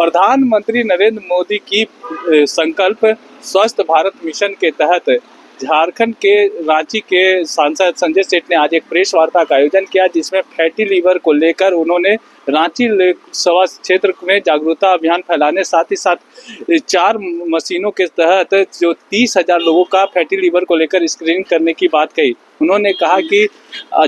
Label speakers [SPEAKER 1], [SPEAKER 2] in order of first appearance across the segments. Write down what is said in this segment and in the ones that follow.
[SPEAKER 1] प्रधानमंत्री नरेंद्र मोदी की संकल्प स्वस्थ भारत मिशन के तहत झारखंड के रांची के सांसद संजय सेठ ने आज एक प्रेस वार्ता का आयोजन किया, जिसमें फैटी लीवर को लेकर उन्होंने रांची लोकसभा क्षेत्र में जागरूकता अभियान फैलाने, साथ ही साथ 4 मशीनों के तहत जो 30,000 लोगों का फैटी लीवर को लेकर स्क्रीनिंग करने की बात कही। उन्होंने कहा कि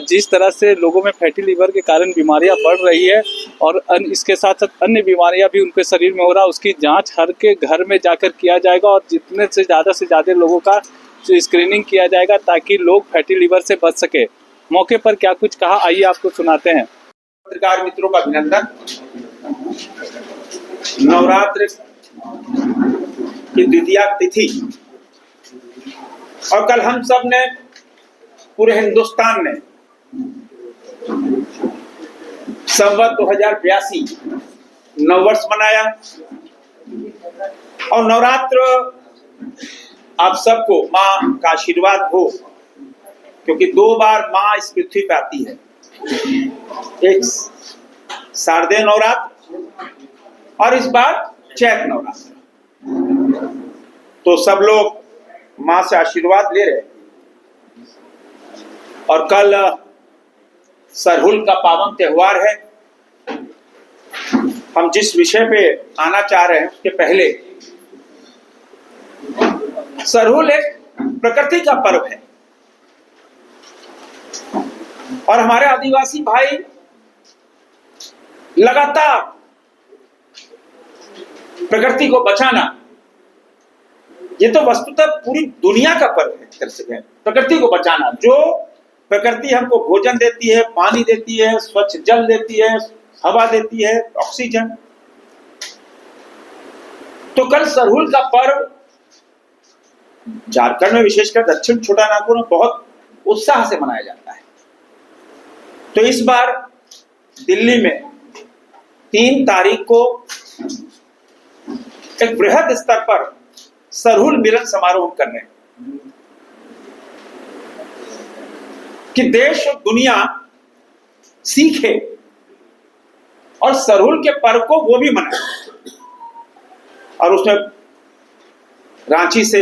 [SPEAKER 1] जिस तरह से लोगों में फैटी लीवर के कारण बीमारियां बढ़ रही है और इसके साथ साथ अन्य बीमारियां भी उनके शरीर में हो रहा है, उसकी जांच हर के घर में जाकर किया जाएगा और जितने से ज़्यादा लोगों का स्क्रीनिंग किया जाएगा ताकि लोग फैटी लीवर से बच सके। मौके पर क्या कुछ कहा, आइए आपको सुनाते हैं।
[SPEAKER 2] पत्रकार मित्रों का अभिनंदन। नवरात्र की द्वितीया तिथि और कल हम सब ने, पूरे हिंदुस्तान ने संवत 2082 नववर्ष मनाया और नवरात्र आप सबको माँ का आशीर्वाद हो, क्योंकि 2 बार माँ इस पृथ्वी पे आती है, एक शारदीय नवरात्र और इस बार चैत नवरात्र। तो सब लोग माँ से आशीर्वाद ले रहे और कल सरहुल का पावन त्योहार है। हम जिस विषय पे आना चाह रहे हैं उसके पहले, सरहुल एक प्रकृति का पर्व है और हमारे आदिवासी भाई लगातार प्रकृति को बचाना, ये तो वस्तुतः पूरी दुनिया का पर्व है। कर सके प्रकृति को बचाना, जो प्रकृति हमको भोजन देती है, पानी देती है, स्वच्छ जल देती है, हवा देती है, ऑक्सीजन। तो कल सरहुल का पर्व झारखंड में, विशेषकर दक्षिण छोटानागपुर में बहुत उत्साह से मनाया जाता है। तो इस बार दिल्ली में 3 तारीख को एक बृहद स्तर पर सरहुल मिलन समारोह कर रहे हैं कि देश और दुनिया सीखे और सरहुल के पर्व को वो भी मनाए। और उसमें रांची से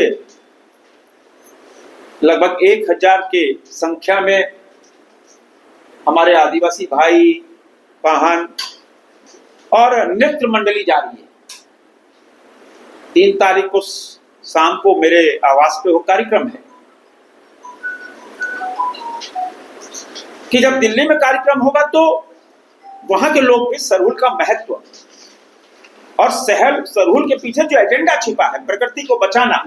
[SPEAKER 2] लगभग 1000 के संख्या में हमारे आदिवासी भाई, वाहन और नृत्य मंडली जा रही है। 3 तारीख को शाम को मेरे आवास पे वो कार्यक्रम है कि जब दिल्ली में कार्यक्रम होगा तो वहां के लोग भी सरहुल का महत्व और सरहुल के पीछे जो एजेंडा छिपा है, प्रकृति को बचाना,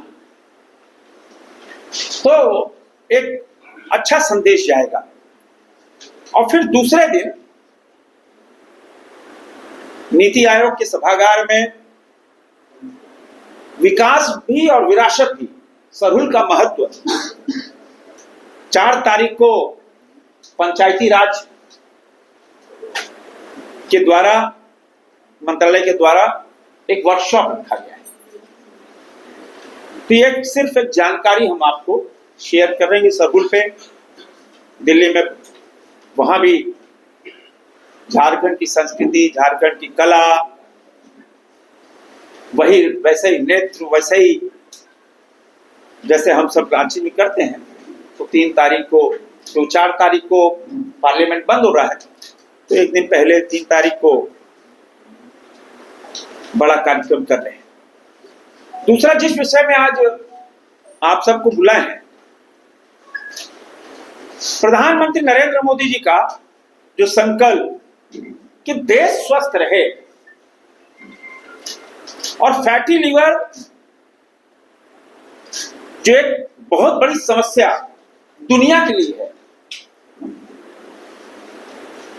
[SPEAKER 2] तो एक अच्छा संदेश जाएगा। और फिर दूसरे दिन नीति आयोग के सभागार में विकास भी और विरासत भी, सरहुल का महत्व। 4 तारीख को पंचायती राज के द्वारा, मंत्रालय के द्वारा एक वर्कशॉप रखा गया है। तो ये सिर्फ एक जानकारी हम आपको शेयर कर रहे हैं। सरहुल पे दिल्ली में, वहां भी झारखंड की संस्कृति, झारखंड की कला, वही वैसे ही नृत्य, वैसे ही जैसे हम सब रांची में करते हैं। तो 3 तारीख को, तो 4 तारीख को पार्लियामेंट बंद हो रहा है, तो एक दिन पहले 3 तारीख को बड़ा कार्यक्रम कर रहे हैं। दूसरा, जिस विषय में आज आप सबको बुलाए हैं, प्रधानमंत्री नरेंद्र मोदी जी का जो संकल्प कि देश स्वस्थ रहे और फैटी लीवर जो एक बहुत बड़ी समस्या दुनिया के लिए है,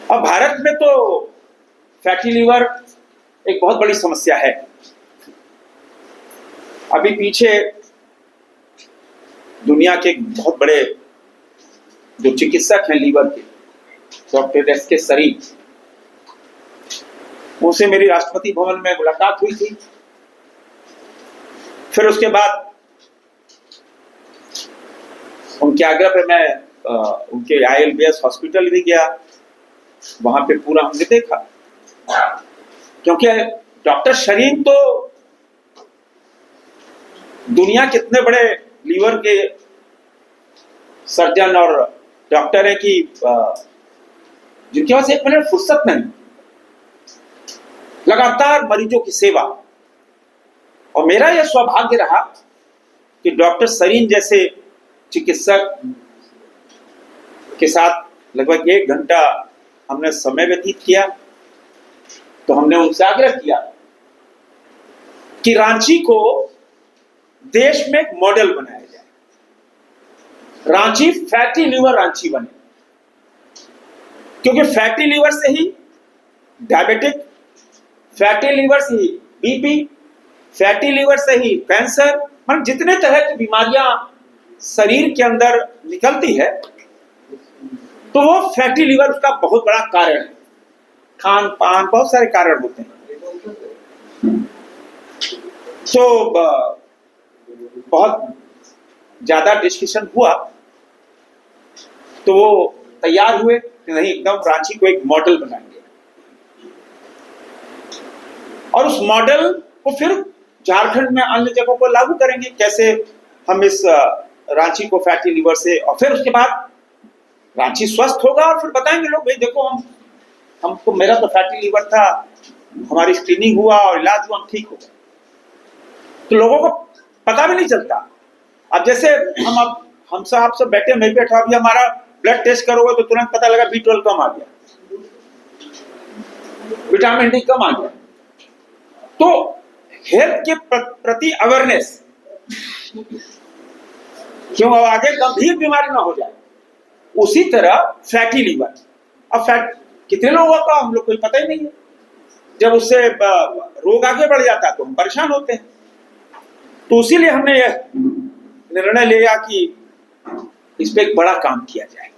[SPEAKER 2] और भारत में तो फैटी लीवर एक बहुत बड़ी समस्या है। अभी पीछे दुनिया के बहुत बड़े जो चिकित्सक हैं लीवर के, डॉक्टर एस.के. सरीफ, उनसे मेरी राष्ट्रपति भवन में मुलाकात हुई थी। फिर उसके बाद उनके आग्रह पे मैं उनके ILBS हॉस्पिटल भी गया। वहां पे पूरा हमने देखा, क्योंकि डॉक्टर शरीन तो दुनिया के इतने बड़े लीवर के सर्जन और डॉक्टर है कि जिनके पास एक मिनट फुर्सत नहीं, लगातार मरीजों की सेवा। और मेरा यह सौभाग्य रहा कि डॉक्टर सरीन जैसे चिकित्सक के साथ लगभग 1 घंटा हमने समय व्यतीत किया। तो हमने उनसे आग्रह किया कि रांची को देश में एक मॉडल बनाया जाए, रांची फैटी लीवर रांची बने, क्योंकि फैटी लीवर से ही डायबिटिक, फैटी लीवर से ही बीपी, फैटी लीवर से ही कैंसर, मतलब जितने तरह की बीमारियां शरीर के अंदर निकलती है, तो वो फैटी लीवर उसका बहुत बड़ा कारण है। खान पान बहुत सारे कारण होते हैं। तो बहुत ज्यादा डिस्कशन हुआ, तो वो तैयार हुए कि नहीं, एकदम रांची को एक मॉडल बनाएंगे और उस मॉडल को फिर झारखंड में अन्य जगहों पर लागू करेंगे। कैसे हम इस रांची को फैटी लीवर से, और फिर उसके बाद रांची स्वस्थ होगा और फिर बताएंगे लोग, भाई देखो हमको, मेरा तो फैटी लीवर था, हमारी स्क्रीनिंग हुआ और इलाज हुआ, हम ठीक हो गए। तो लोगों को पता भी नहीं चलता। अब जैसे हम सब बैठे, मैं बैठा, अभी हमारा ब्लड टेस्ट करोगे तो तुरंत पता लगा B12 कम आ गया, विटामिन डी कम आ गया। तो हेल्थ के प्रति अवेयरनेस, क्यों आगे गंभीर बीमारी ना हो जाए। उसी तरह फैटी लीवर, अब फैट कितने लोगों का हम लोग को पता ही नहीं है। जब उससे रोग आगे बढ़ जाता है तो हम परेशान होते हैं। तो इसीलिए हमने यह निर्णय लिया कि इस पे एक बड़ा काम किया जाए।